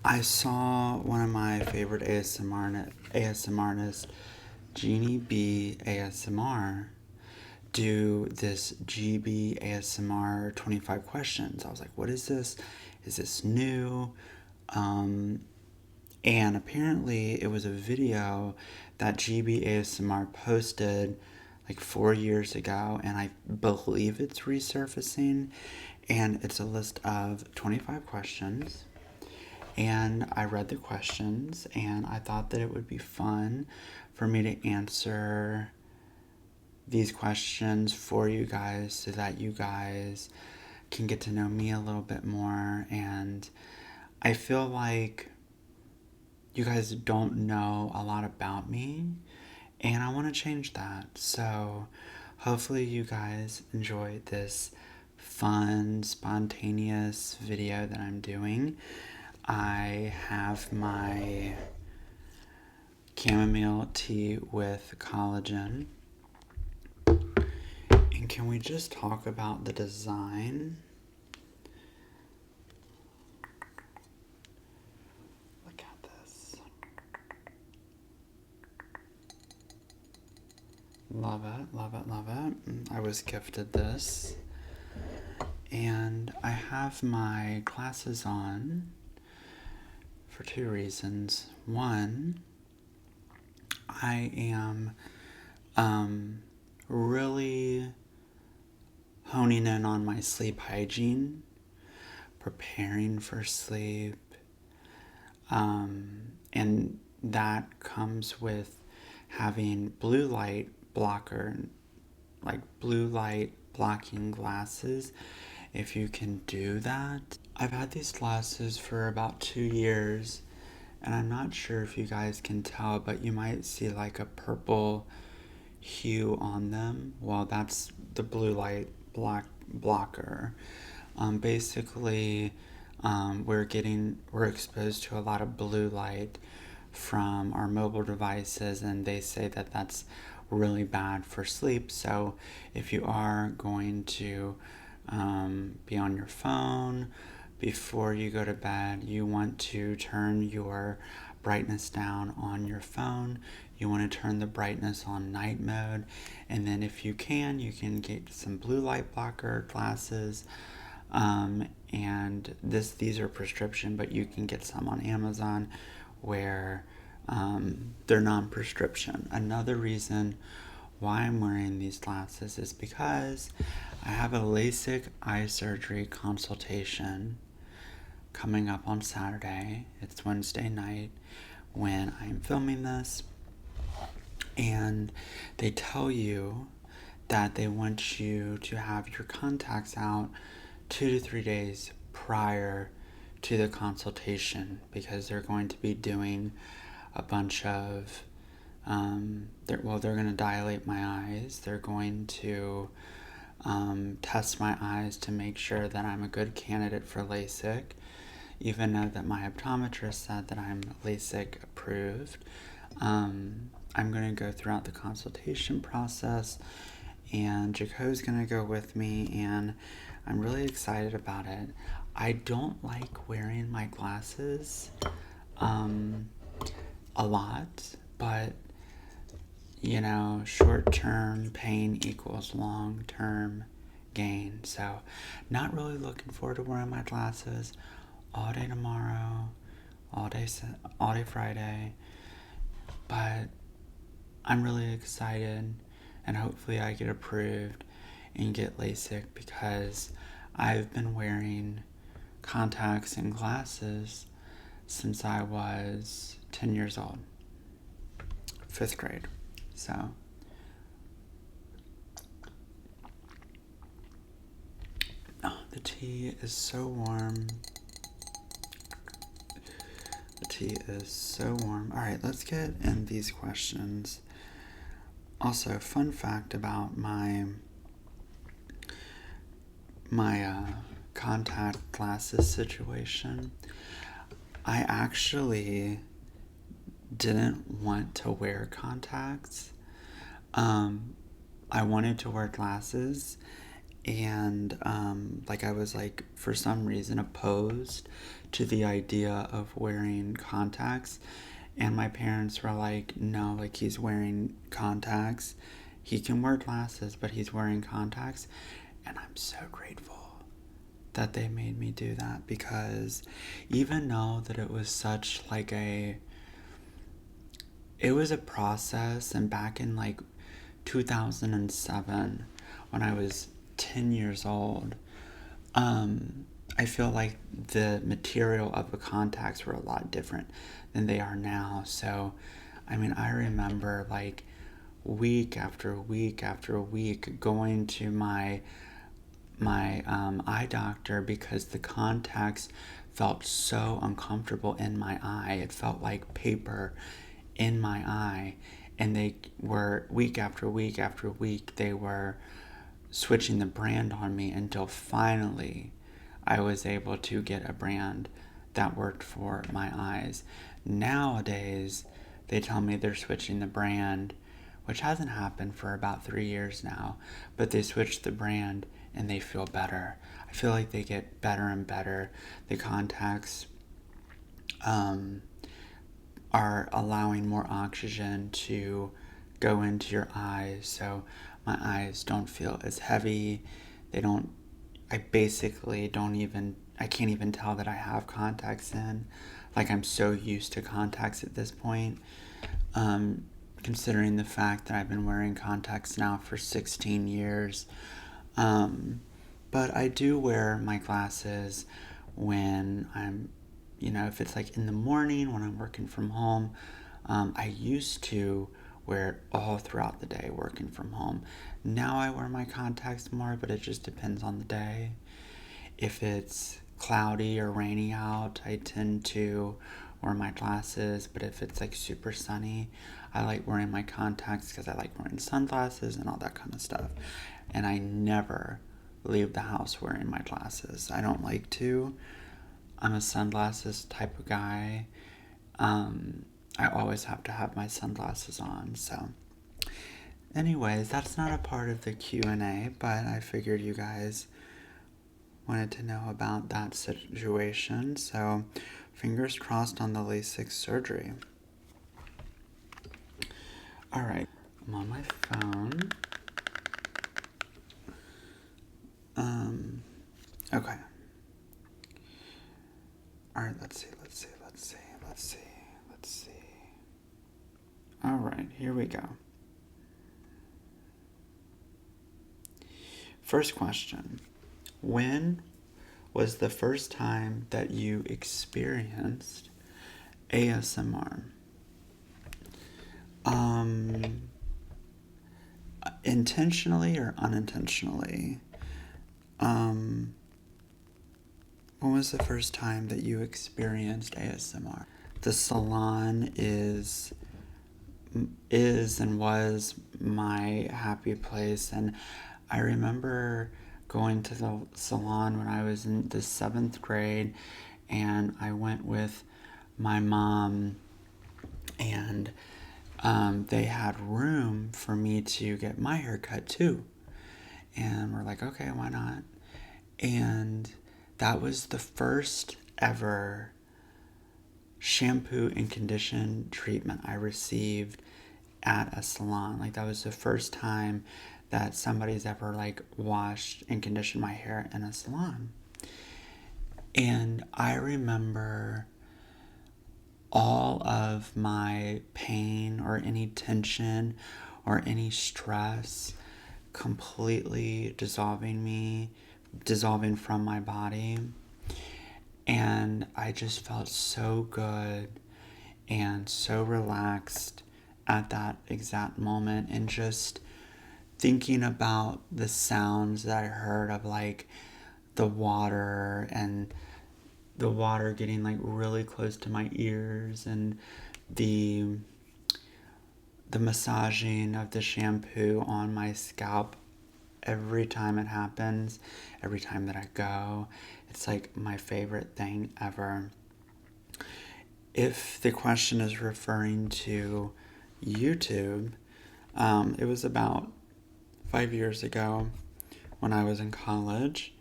I saw one of my favorite ASMRtists, Jeannie B ASMR, do this Gibi ASMR 25 questions. I was like, what is this? Is this new? Um, and apparently it was a video that Gibi ASMR posted like 4 years ago, and I believe it's resurfacing. And it's a list of 25 questions. And I read the questions, and I thought that it would be fun for me to answer these questions for you guys so that you guys can get to know me a little bit more. And I feel like you guys don't know a lot about me, and I want to change that. So hopefully you guys enjoy this fun, spontaneous video that I'm doing. I have my chamomile tea with collagen. And can we just talk about the design? Look at this. Love it, love it, love it. I was gifted this. And I have my glasses on for two reasons. One, I am really honing in on my sleep hygiene, preparing for sleep, and that comes with having blue light blocker, like blue light blocking glasses. If you can do that, I've had these glasses for about 2 years, and I'm not sure if you guys can tell, but you might see like a purple hue on them. Well, that's the blue light blocker. Basically, we're exposed to a lot of blue light from our mobile devices, and they say that that's really bad for sleep. So if you are going to be on your phone before you go to bed, you want to turn your brightness down on your phone. You want to turn the brightness on night mode, and then if you can get some blue light blocker glasses. And these are prescription, but you can get some on Amazon where they're non-prescription. Another reason why I'm wearing these glasses is because I have a Lasik eye surgery consultation coming up on Saturday. It's Wednesday night when I'm filming this, and they tell you that they want you to have your contacts out 2 to 3 days prior to the consultation, because they're going to be doing a bunch of they're going to dilate my eyes. They're going to test my eyes to make sure that I'm a good candidate for LASIK, even though that my optometrist said that I'm LASIK approved. I'm going to go throughout the consultation process, and Jaco's going to go with me, and I'm really excited about it. I don't like wearing my glasses a lot, but short-term pain equals long-term gain. So, not really looking forward to wearing my glasses all day tomorrow, all day Friday, but I'm really excited, and hopefully I get approved and get LASIK, because I've been wearing contacts and glasses since I was 10 years old, 5th grade. So, the tea is so warm. The tea is so warm. All right, let's get in these questions. Also, fun fact about my contact glasses situation. I actually didn't want to wear contacts. I wanted to wear glasses, and I was for some reason opposed to the idea of wearing contacts. And my parents were like, no, like he's wearing contacts. He can wear glasses, but he's wearing contacts. And I'm so grateful that they made me do that, because even though that it was such like it was a process, and back in like 2007 when I was 10 years old, I feel like the material of the contacts were a lot different than they are now. So, I mean, I remember like week after week after week going to my eye doctor because the contacts felt so uncomfortable in my eye. It felt like paper in my eye, and they were week after week after week. They were switching the brand on me until finally I was able to get a brand that worked for my eyes. Nowadays, they tell me they're switching the brand, which hasn't happened for about 3 years now, but they switched the brand and they feel better. I feel like they get better and better. The contacts are allowing more oxygen to go into your eyes, so my eyes don't feel as heavy. They don't, I basically don't even, I can't even tell that I have contacts in. Like, I'm so used to contacts at this point, considering the fact that I've been wearing contacts now for 16 years. But I do wear my glasses when I'm, if it's like in the morning when I'm working from home. I used to wear it all throughout the day working from home. Now I wear my contacts more, but it just depends on the day. If it's cloudy or rainy out, I tend to wear my glasses, but if it's like super sunny, I like wearing my contacts because I like wearing sunglasses and all that kind of stuff. And I never leave the house wearing my glasses. I don't like to. I'm a sunglasses type of guy. I always have to have my sunglasses on. So anyways, that's not a part of the Q&A, but I figured you guys wanted to know about that situation. So fingers crossed on the Lasik surgery. All right, I'm on my phone. Okay. All right, let's see. All right, here we go. First question. When was the first time that you experienced ASMR? Intentionally or unintentionally? When was the first time that you experienced ASMR? The salon is and was my happy place, and I remember going to the salon when I was in the 7th grade, and I went with my mom, and they had room for me to get my hair cut too. And we're like, okay, why not? And that was the first ever shampoo and condition treatment I received at a salon. Like, that was the first time that somebody's ever like washed and conditioned my hair in a salon. And I remember all of my pain or any tension or any stress completely dissolving from my body. And I just felt so good and so relaxed at that exact moment, and just thinking about the sounds that I heard of like the water, and the water getting like really close to my ears, and the massaging of the shampoo on my scalp every time it happens, every time that I go. It's like my favorite thing ever. If the question is referring to YouTube, it was about 5 years ago when I was in college.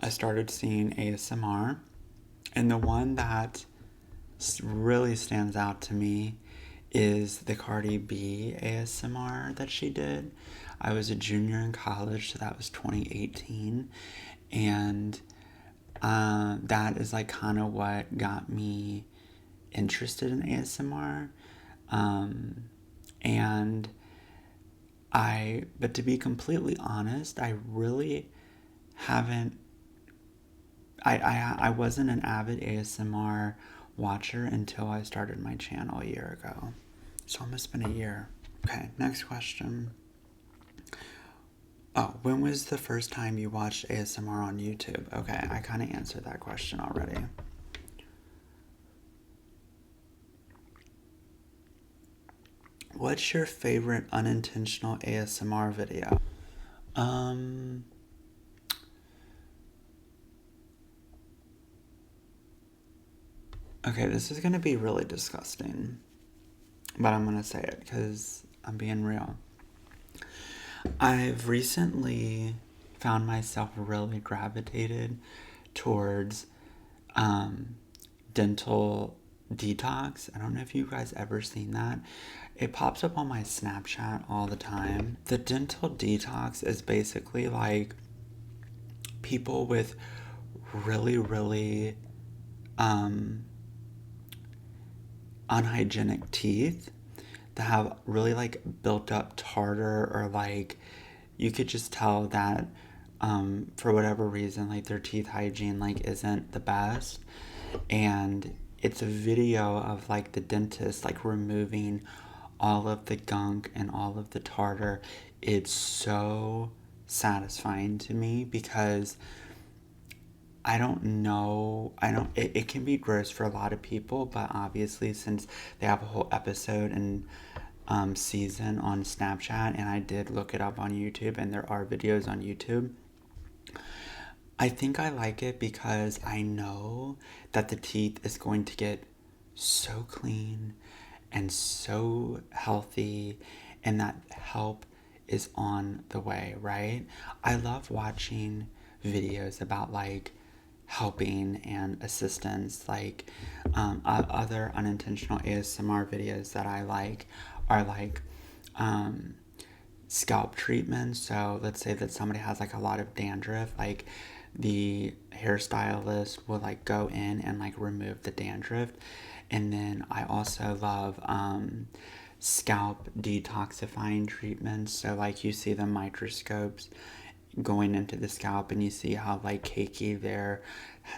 I started seeing ASMR, And the one that really stands out to me is the Cardi B ASMR that she did. I was a junior in college, so that was 2018. And that is like kind of what got me interested in ASMR. And but to be completely honest, I really haven't, I wasn't an avid ASMR watcher until I started my channel a year ago. It's almost been a year. Okay, next question. Oh, when was the first time you watched ASMR on YouTube? Okay, I kind of answered that question already. What's your favorite unintentional ASMR video? Okay, this is gonna be really disgusting, but I'm gonna say it because I'm being real. I've recently found myself really gravitated towards dental detox. I don't know if you guys ever seen that. It pops up on my Snapchat all the time. The dental detox is basically like people with really, really unhygienic teeth that have really like built up tartar, or like you could just tell that for whatever reason like their teeth hygiene like isn't the best. And it's a video of like the dentist like removing all of the gunk and all of the tartar. It's so satisfying to me because I don't know. It can be gross for a lot of people, but obviously, since they have a whole episode and season on Snapchat, and I did look it up on YouTube, and there are videos on YouTube, I think I like it because I know that the teeth is going to get so clean and so healthy, and that help is on the way, right? I love watching videos about like helping and assistance. Like other unintentional ASMR videos that I like are like scalp treatments. So let's say that somebody has like a lot of dandruff, like the hairstylist will like go in and like remove the dandruff. And then I also love scalp detoxifying treatments. So like you see the microscopes going into the scalp, and you see how like cakey their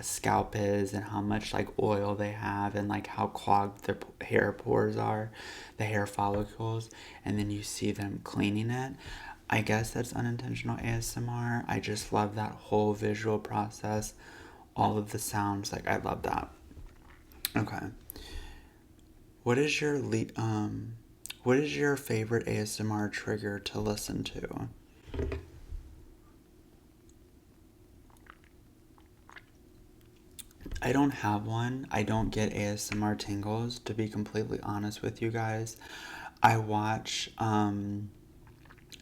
scalp is, and how much like oil they have, and like how clogged their hair pores are, the hair follicles, and then you see them cleaning it. I guess that's unintentional ASMR. I just love that whole visual process, all of the sounds. Like I love that. Okay. What is your what is your favorite ASMR trigger to listen to? I don't have one. I don't get ASMR tingles, to be completely honest with you guys. I watch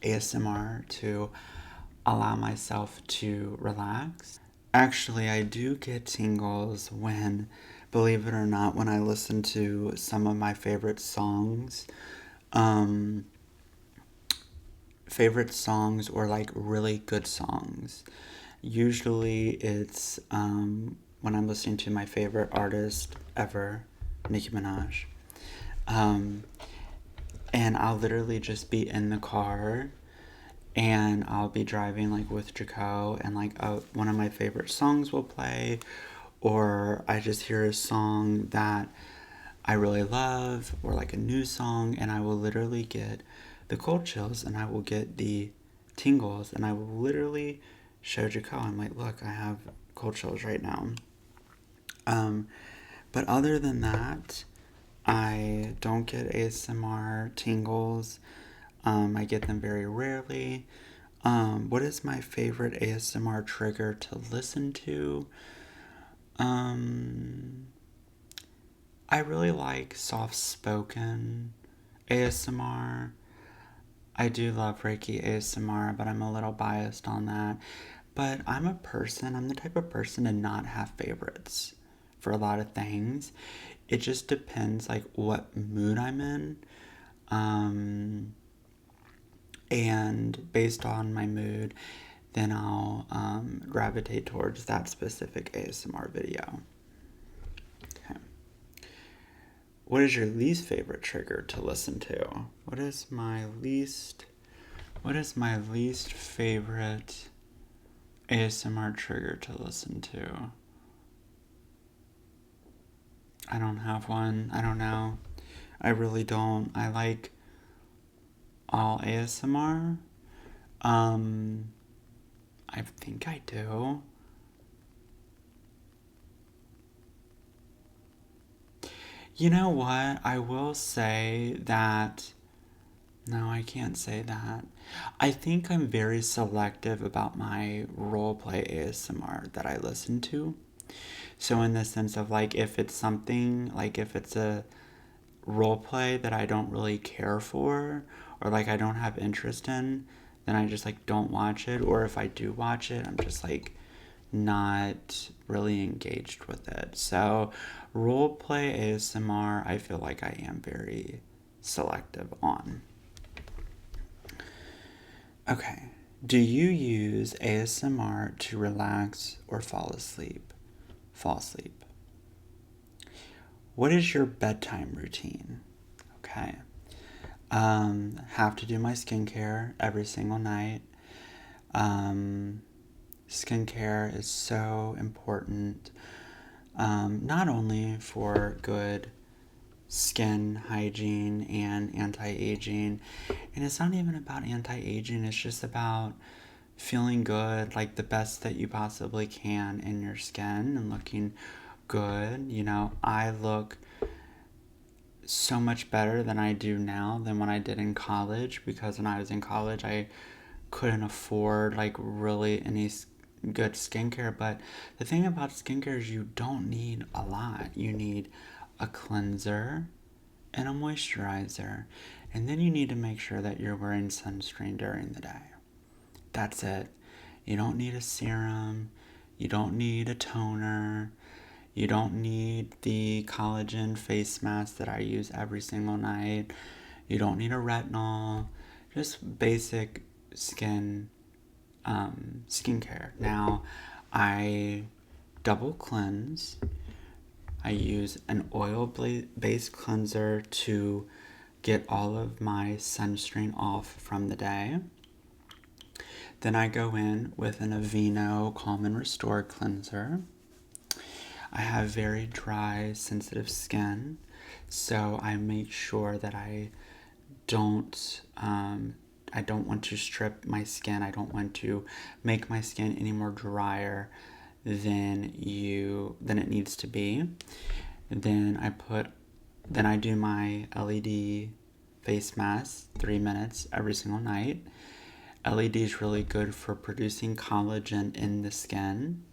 ASMR to allow myself to relax. Actually, I do get tingles when, believe it or not, when I listen to some of my favorite songs. Um, Favorite songs, or like really good songs. Usually it's when I'm listening to my favorite artist ever, Nicki Minaj. Um, and I'll literally just be in the car, and I'll be driving like with Jaco, and like one of my favorite songs will play, or I just hear a song that I really love, or like a new song, and I will literally get the cold chills, and I will get the tingles, and I will literally show Jaco. I'm like, look, I have cold chills right now. Um, but other than that, I don't get ASMR tingles. I get them very rarely. What is my favorite ASMR trigger to listen to? Um, I really like soft spoken ASMR. I do love Reiki ASMR, but I'm a little biased on that. But I'm the type of person to not have favorites, for a lot of things. It just depends like what mood I'm in. And based on my mood, then I'll gravitate towards that specific ASMR video. Okay. What is your least favorite trigger to listen to? What is my least favorite ASMR trigger to listen to? I don't have one. I don't know. I really don't. I like all ASMR. I think I do. You know what? I will say that. No, I can't say that. I think I'm very selective about my roleplay ASMR that I listen to. So, in the sense of like, if it's something, like if it's a roleplay that I don't really care for, or like I don't have interest in, then I just like don't watch it. Or if I do watch it, I'm just like not really engaged with it. So, roleplay ASMR, I feel like I am very selective on. Okay. Do you use ASMR to relax or fall asleep? Fall asleep. What is your bedtime routine? Okay. Have to do my skincare every single night. Skincare is so important, not only for good skin hygiene and anti-aging, and it's not even about anti-aging, it's just about feeling good, like the best that you possibly can in your skin and looking good. You know, I look so much better than I do now than when I did in college, because when I was in college I couldn't afford like really any good skincare. But the thing about skincare is you don't need a lot. You need a cleanser and a moisturizer, and then you need to make sure that you're wearing sunscreen during the day. That's it. You don't need a serum, you don't need a toner, you don't need the collagen face mask that I use every single night. You don't need a retinol. Just basic skincare. Now, I double cleanse. I use an oil-based cleanser to get all of my sunscreen off from the day. Then I go in with an Aveeno Calm and Restore cleanser. I have very dry, sensitive skin, so I make sure that don't I don't want to strip my skin. I don't want to make my skin any more drier than it needs to be. Then I do my LED face mask 3 minutes every single night. LED is really good for producing collagen in the skin,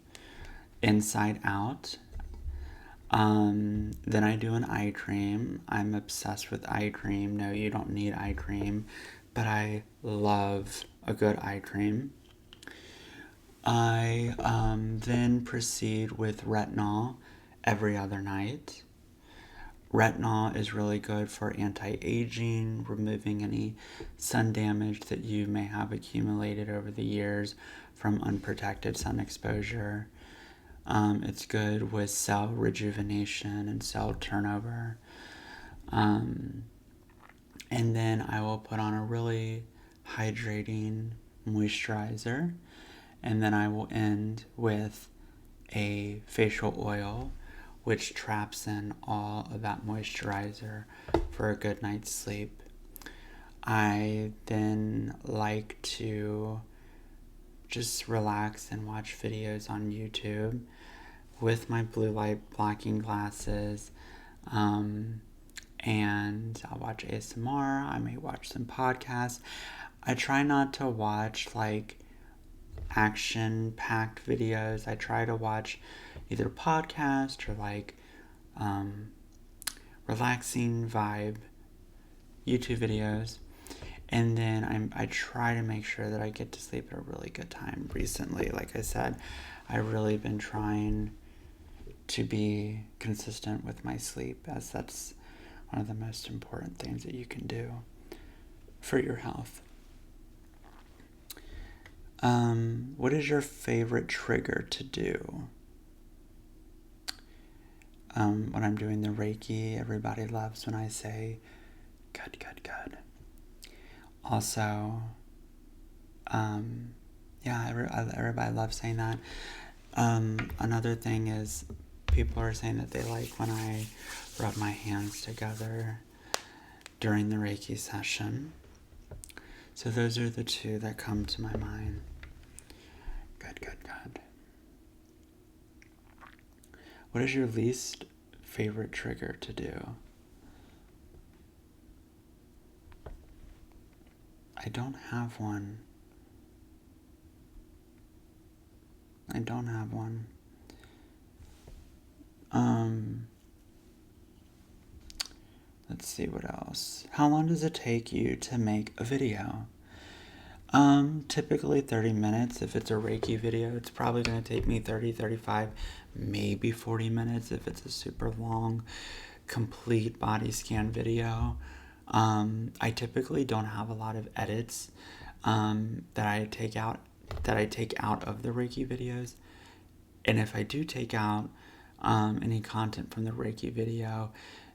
inside out. Then I do an eye cream. I'm obsessed with eye cream. No, you don't need eye cream, but I love a good eye cream. I then proceed with retinol every other night. Retinol is really good for anti-aging, removing any sun damage that you may have accumulated over the years from unprotected sun exposure. It's good with cell rejuvenation and cell turnover. And then I will put on a really hydrating moisturizer. And then I will end with a facial oil, which traps in all of that moisturizer for a good night's sleep. I then like to just relax and watch videos on YouTube with my blue light blocking glasses. And I'll watch ASMR. I may watch some podcasts. I try not to watch like action-packed videos. I try to watch either podcast or like relaxing vibe YouTube videos. And then I try to make sure that I get to sleep at a really good time. Recently, like I said, I've really been trying to be consistent with my sleep, as that's one of the most important things that you can do for your health. What is your favorite trigger to do? When I'm doing the Reiki, everybody loves when I say, good, good, good. Also, everybody loves saying that. Another thing is people are saying that they like when I rub my hands together during the Reiki session. So those are the two that come to my mind. Good, good, good. What is your least favorite trigger to do? I don't have one. Let's see what else. How long does it take you to make a video? Typically 30 minutes. If it's a Reiki video, it's probably going to take me 30, 35, maybe 40 minutes if it's a super long, complete body scan video. I typically don't have a lot of edits that I take out of the Reiki videos. And if I do take out any content from the Reiki video,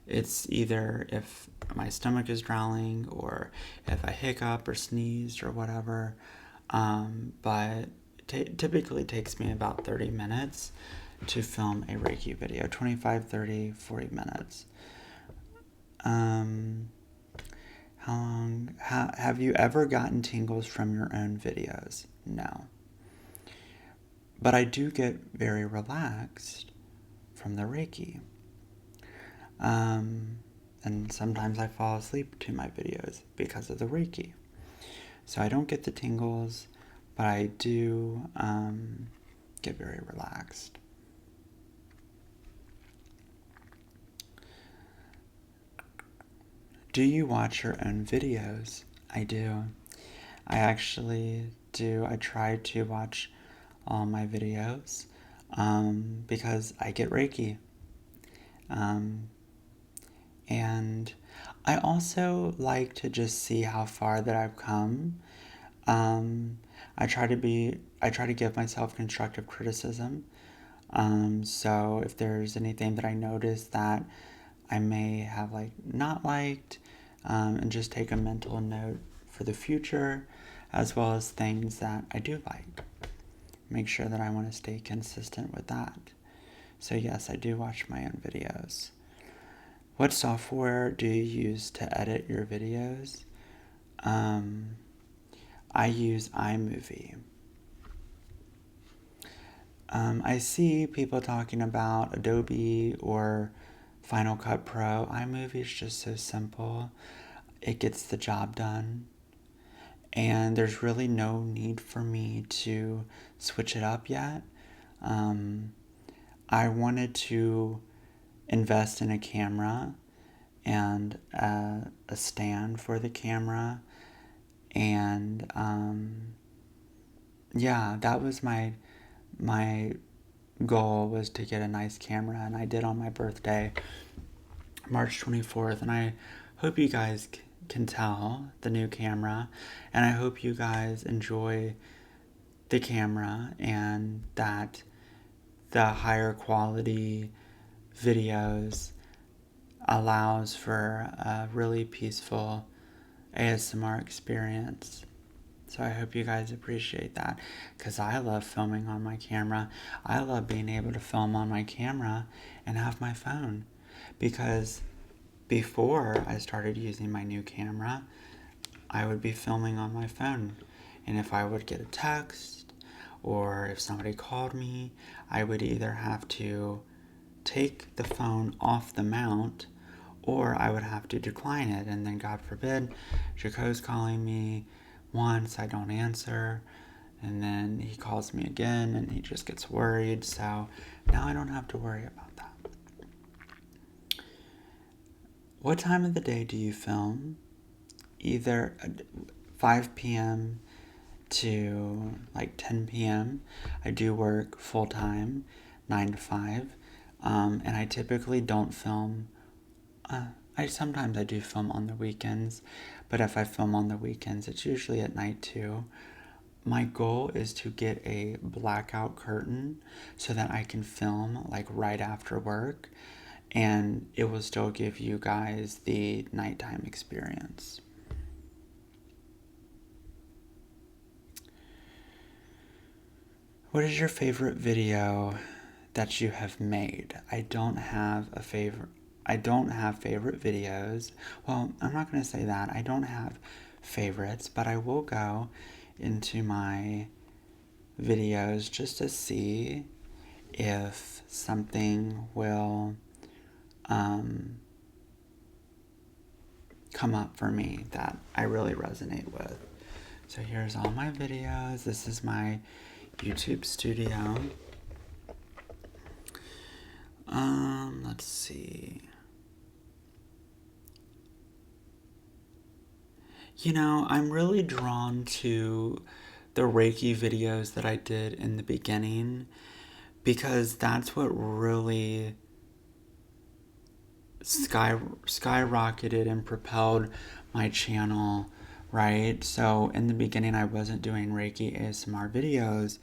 it's either if my stomach is growling or if I hiccup or sneezed or whatever. But it typically takes me about 30 minutes to film a Reiki video. 25, 30, 40 minutes. How long? Have you ever gotten tingles from your own videos? No. But I do get very relaxed from the Reiki. And sometimes I fall asleep to my videos because of the Reiki. So I don't get the tingles, but I do get very relaxed. Do you watch your own videos? I do. I actually do. I try to watch all my videos because I get Reiki. And I also like to just see how far that I've come. I try to give myself constructive criticism. So if there's anything that I notice that I may have not liked, and just take a mental note for the future, as well as things that I do like. Make sure that I want to stay consistent with that. So yes, I do watch my own videos. What software do you use to edit your videos? I use iMovie. I see people talking about Adobe or Final Cut Pro. iMovie is just so simple. It gets the job done. And there's really no need for me to switch it up yet. I wanted to invest in a camera and a stand for the camera. And that was my goal, was to get a nice camera, and I did on my birthday, March 24th, and I hope you guys can tell the new camera, and I hope you guys enjoy the camera and that the higher quality videos allows for a really peaceful ASMR experience. So I hope you guys appreciate that, because I love filming on my camera. I love being able to film on my camera and have my phone, because before I started using my new camera, I would be filming on my phone. And if I would get a text or if somebody called me, I would either have to take the phone off the mount or I would have to decline it. And then, God forbid, Jaco's calling me once, I don't answer, and then he calls me again and he just gets worried. So now I don't have to worry about that. What time of the day do you film? Either 5 p.m. to 10 p.m. I do work full time, 9 to 5. And I typically don't film. Sometimes I do film on the weekends, but if I film on the weekends, it's usually at night too. My goal is to get a blackout curtain so that I can film like right after work, and it will still give you guys the nighttime experience. What is your favorite video that you have made? I don't have a favorite. I don't have favorite videos. Well, I'm not going to say that. I don't have favorites, but I will go into my videos just to see if something will come up for me that I really resonate with. So here's all my videos. This is my YouTube studio. Let's see. You know, I'm really drawn to the Reiki videos that I did in the beginning because that's what really skyrocketed and propelled my channel, right? So in the beginning, I wasn't doing Reiki ASMR videos.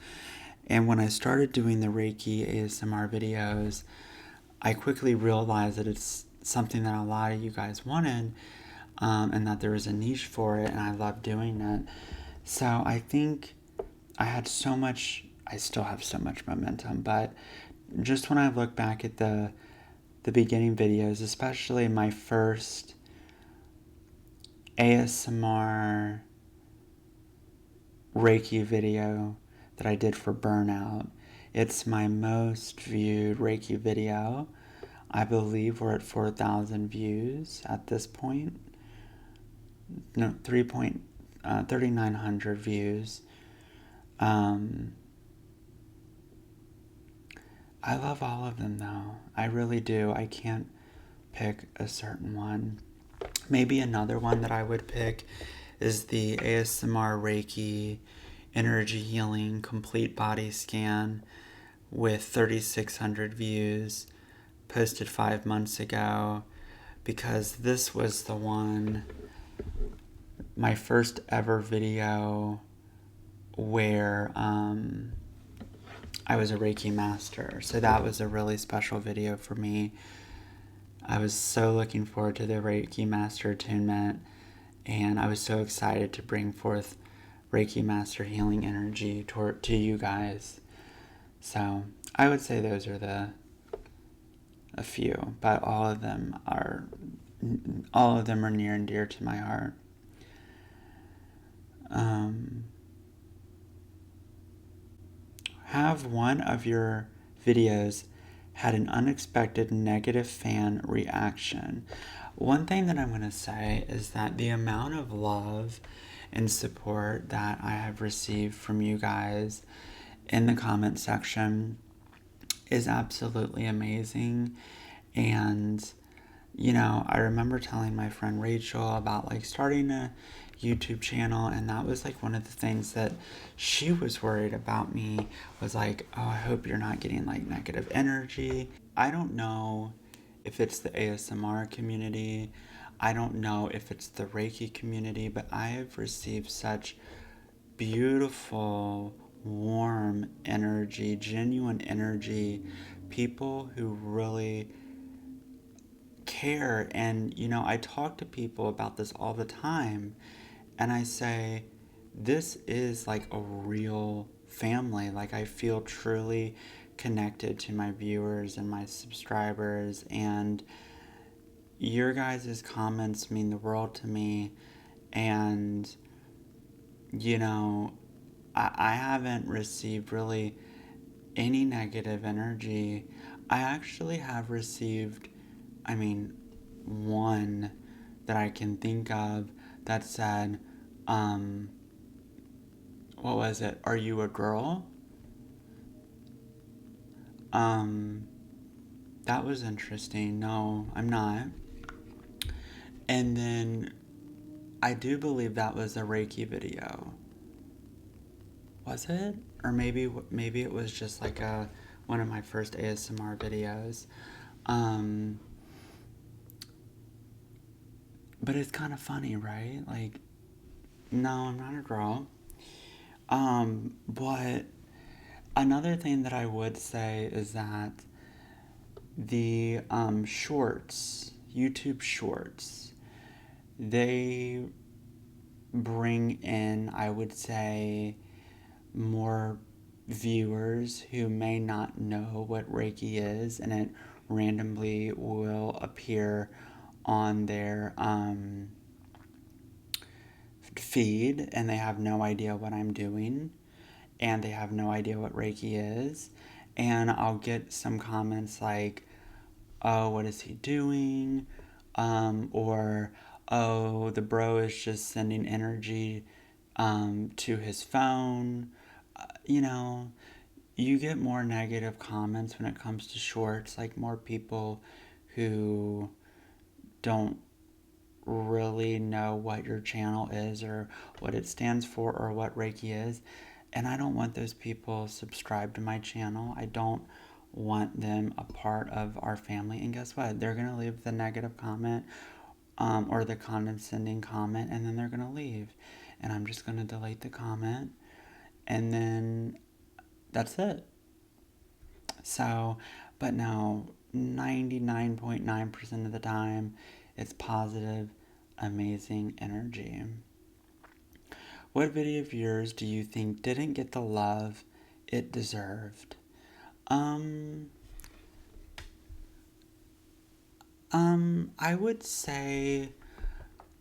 And when I started doing the Reiki ASMR videos, I quickly realized that it's something that a lot of you guys wanted, and that there was a niche for it, and I love doing it. So I think I had so much, I still have so much momentum, but just when I look back at the beginning videos, especially my first ASMR Reiki video that I did for Burnout, it's my most viewed Reiki video. I believe we're at 4,000 views at this point. No, 3,900 views. I love all of them though. I really do. I can't pick a certain one. Maybe another one that I would pick is the ASMR Reiki Energy Healing Complete Body Scan with 3,600 views, posted 5 months ago, because this was the one, my first ever video where I was a Reiki master. So that was a really special video for me. I was so looking forward to the Reiki Master attunement, and I was so excited to bring forth Reiki Master healing energy to you guys. So I would say those are a few, but all of them are near and dear to my heart. Have one of your videos had an unexpected negative fan reaction? One thing that I'm going to say is that the amount of love and support that I have received from you guys in the comment section is absolutely amazing. And you know, I remember telling my friend Rachel about like starting a YouTube channel, and that was like one of the things that she was worried about me, was like, oh, I hope you're not getting like negative energy. I don't know if it's the ASMR community, I don't know if it's the Reiki community, but I have received such beautiful, warm energy, genuine energy, people who really care. And you know, I talk to people about this all the time, and I say, this is like a real family. Like, I feel truly connected to my viewers and my subscribers, and your guys' comments mean the world to me. And you know, I haven't received really any negative energy. I actually have received, I mean, one that I can think of that said, what was it? Are you a girl? That was interesting. No, I'm not. And then I do believe that was a Reiki video. Was it? Or maybe it was just like a one of my first ASMR videos. But it's kind of funny, right? Like, no, I'm not a girl. But another thing that I would say is that the shorts, YouTube shorts, they bring in, I would say, more viewers who may not know what Reiki is, and it randomly will appear on their feed, and they have no idea what I'm doing, and they have no idea what Reiki is. And I'll get some comments like, oh, what is he doing? Or, oh, the bro is just sending energy to his phone. You know, you get more negative comments when it comes to shorts, like more people who don't really know what your channel is or what it stands for or what Reiki is. And I don't want those people subscribed to my channel. I don't want them a part of our family. And guess what? They're going to leave the negative comment or the condescending comment, and then they're going to leave. And I'm just going to delete the comment. And then that's it. So, but no, 99.9% of the time, it's positive, amazing energy. What video of yours do you think didn't get the love it deserved? Um, I would say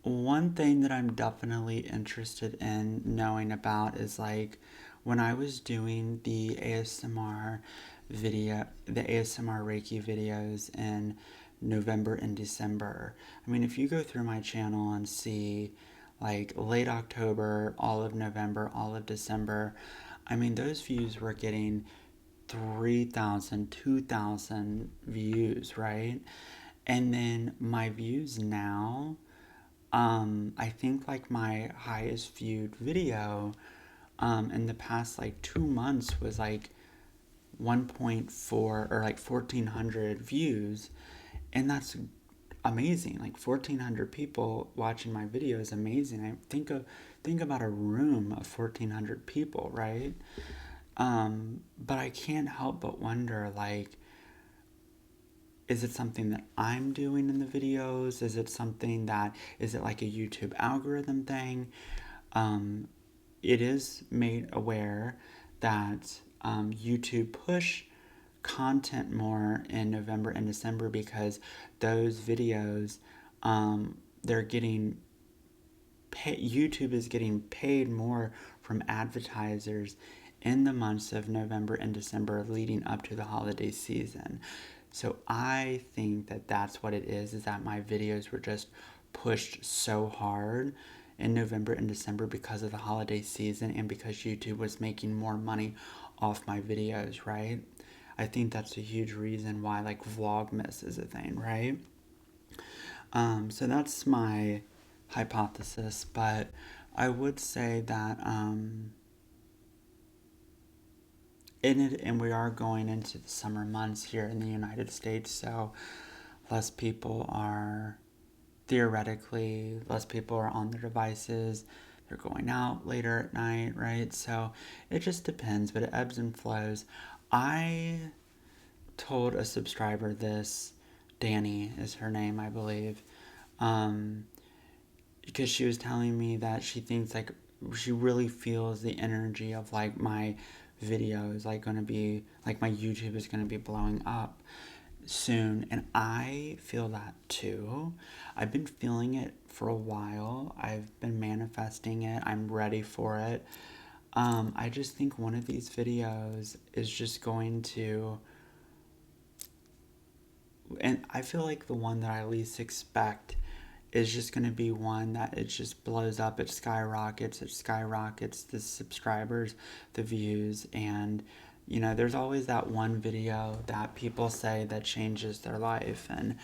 one thing that I'm definitely interested in knowing about is like when I was doing the ASMR Reiki videos in November and December. I mean, if you go through my channel and see like late October, all of November, all of December, I mean, those views were getting 3,000, 2,000 views, right? And then my views now, I think like my highest viewed video in the past like 2 months was like 1.4 or like 1,400 views. And that's amazing. Like 1,400 people watching my video is amazing. Think about a room of 1,400 people, right? But I can't help but wonder, like, is it something that I'm doing in the videos? Is it like a YouTube algorithm thing? Um, it is made aware that YouTube push content more in November and December because those videos, they're getting YouTube is getting paid more from advertisers in the months of November and December leading up to the holiday season. So I think that that's what it is that my videos were just pushed so hard in November and December because of the holiday season and because YouTube was making more money off my videos, right? I think that's a huge reason why like Vlogmas is a thing, right? So that's my hypothesis, but I would say that in it, and we are going into the summer months here in the United States, so less people are less people are on their devices. They're going out later at night, right? So it just depends, but it ebbs and flows. I told a subscriber this, Danny is her name, I believe, um, because she was telling me that she thinks like she really feels the energy of like my video is like gonna be like my YouTube is gonna be blowing up soon, and I feel that too. I've been feeling it for a while. I've been manifesting it. I'm ready for it. I just think one of these videos is just going to, and I feel like the one that I least expect is just going to be one that it just blows up, it skyrockets, the subscribers, the views, and you know, there's always that one video that people say that changes their life, and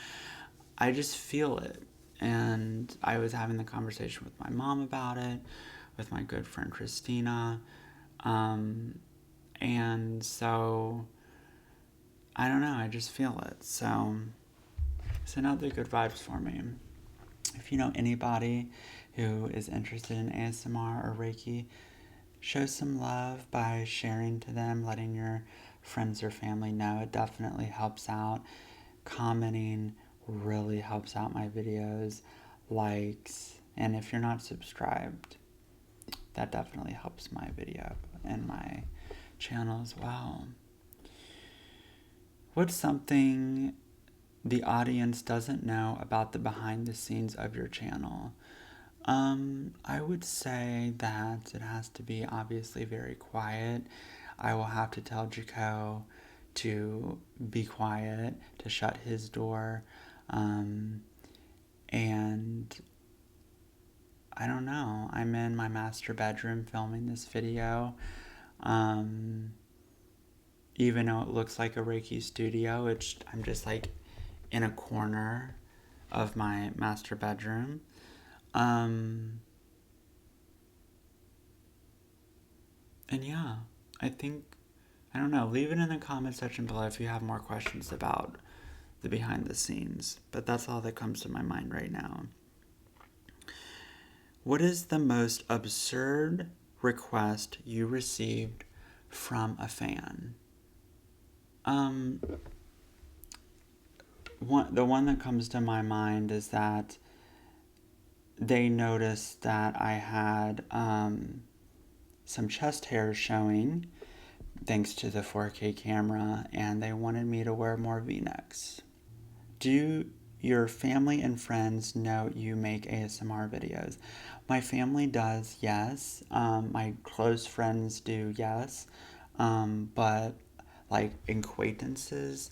I just feel it. And I was having the conversation with my mom about it, with my good friend Christina, and so I don't know, I just feel it. So send out the good vibes for me. If you know anybody who is interested in ASMR or Reiki, show some love by sharing to them, letting your friends or family know. It definitely helps out. Commenting really helps out my videos. Likes, and if you're not subscribed, that definitely helps my video and my channel as well. What's something the audience doesn't know about the behind the scenes of your channel? I would say that it has to be obviously very quiet. I will have to tell Jaco to be quiet, to shut his door, and I don't know. I'm in my master bedroom filming this video. Even though it looks like a Reiki studio, I'm just like in a corner of my master bedroom. And yeah, I think, I don't know, leave it in the comment section below if you have more questions about the behind the scenes. But that's all that comes to my mind right now. What is the most absurd request you received from a fan? The one that comes to my mind is that they noticed that I had some chest hairs showing thanks to the 4K camera, and they wanted me to wear more V-necks. Do your family and friends know you make ASMR videos? My family does, yes. My close friends do, yes. But like acquaintances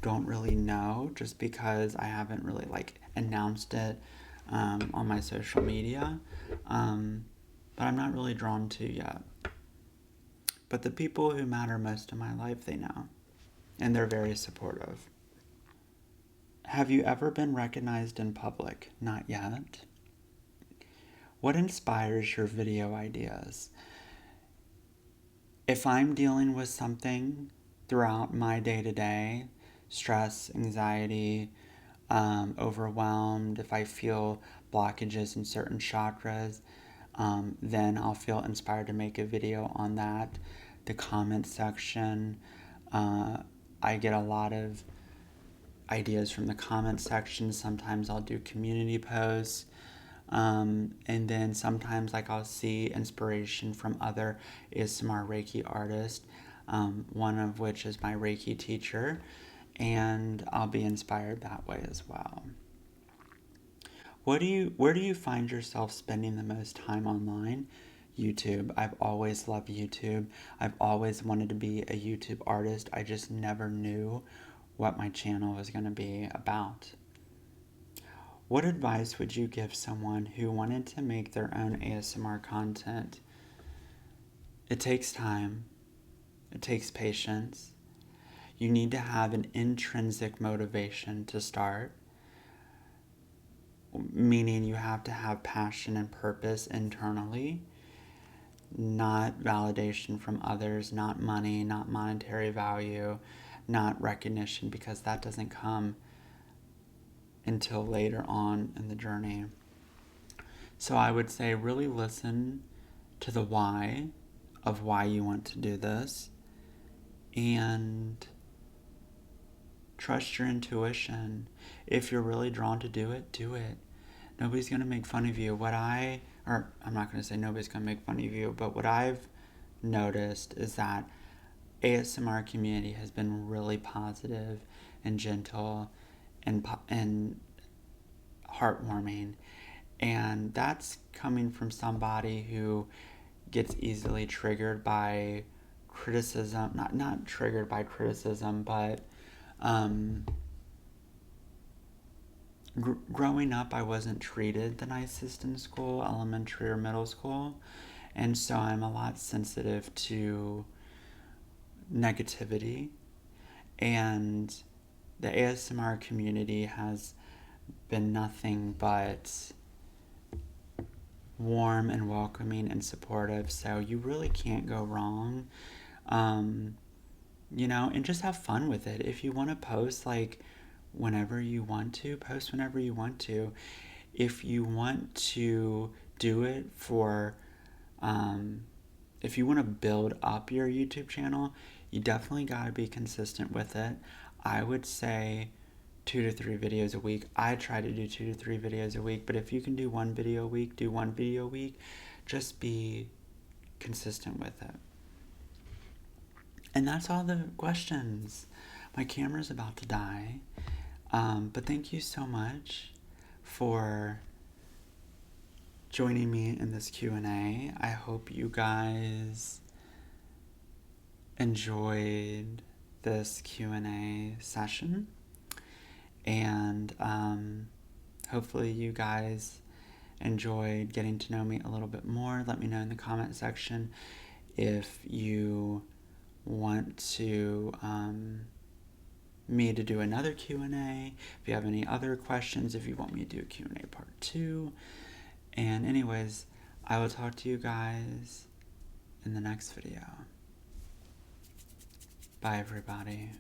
don't really know, just because I haven't really like announced it on my social media. But I'm not really drawn to yet. But the people who matter most in my life, they know. And they're very supportive. Have you ever been recognized in public? Not yet. What inspires your video ideas? If I'm dealing with something throughout my day-to-day, stress, anxiety, overwhelmed, if I feel blockages in certain chakras, then I'll feel inspired to make a video on that. The comment section, I get a lot of ideas from the comment section. Sometimes I'll do community posts. And then sometimes like I'll see inspiration from other ASMR Reiki artists, one of which is my Reiki teacher, and I'll be inspired that way as well. Where do you find yourself spending the most time online? YouTube. I've always loved YouTube. I've always wanted to be a YouTube artist. I just never knew what my channel was going to be about. What advice would you give someone who wanted to make their own ASMR content? It takes time. It takes patience. You need to have an intrinsic motivation to start, meaning you have to have passion and purpose internally, not validation from others, not money, not monetary value, not recognition, because that doesn't come until later on in the journey. So I would say really listen to the why of why you want to do this, and trust your intuition. If you're really drawn to do it, do it. Nobody's going to make fun of you. I'm not going to say nobody's going to make fun of you, but what I've noticed is that ASMR community has been really positive and gentle and heartwarming. And that's coming from somebody who gets easily triggered by criticism, not triggered by criticism, but growing up, I wasn't treated the nicest in school, elementary or middle school, and so I'm a lot sensitive to negativity. And the ASMR community has been nothing but warm and welcoming and supportive, so you really can't go wrong. you know, and just have fun with it. If you want to post like whenever you want to, post whenever you want to. If you want to do it for, if you want to build up your YouTube channel, you definitely got to be consistent with it. I would say 2 to 3 videos a week. I try to do 2 to 3 videos a week, but if you can do one video a week, do one video a week. Just be consistent with it. And that's all the questions. My camera's about to die. But thank you so much for joining me in this Q&A. I hope you guys enjoyed this Q&A session. And hopefully you guys enjoyed getting to know me a little bit more. Let me know in the comment section if you want to me to do another Q&A, if you have any other questions, if you want me to do a Q&A part 2. And anyways, I will talk to you guys in the next video. Bye everybody.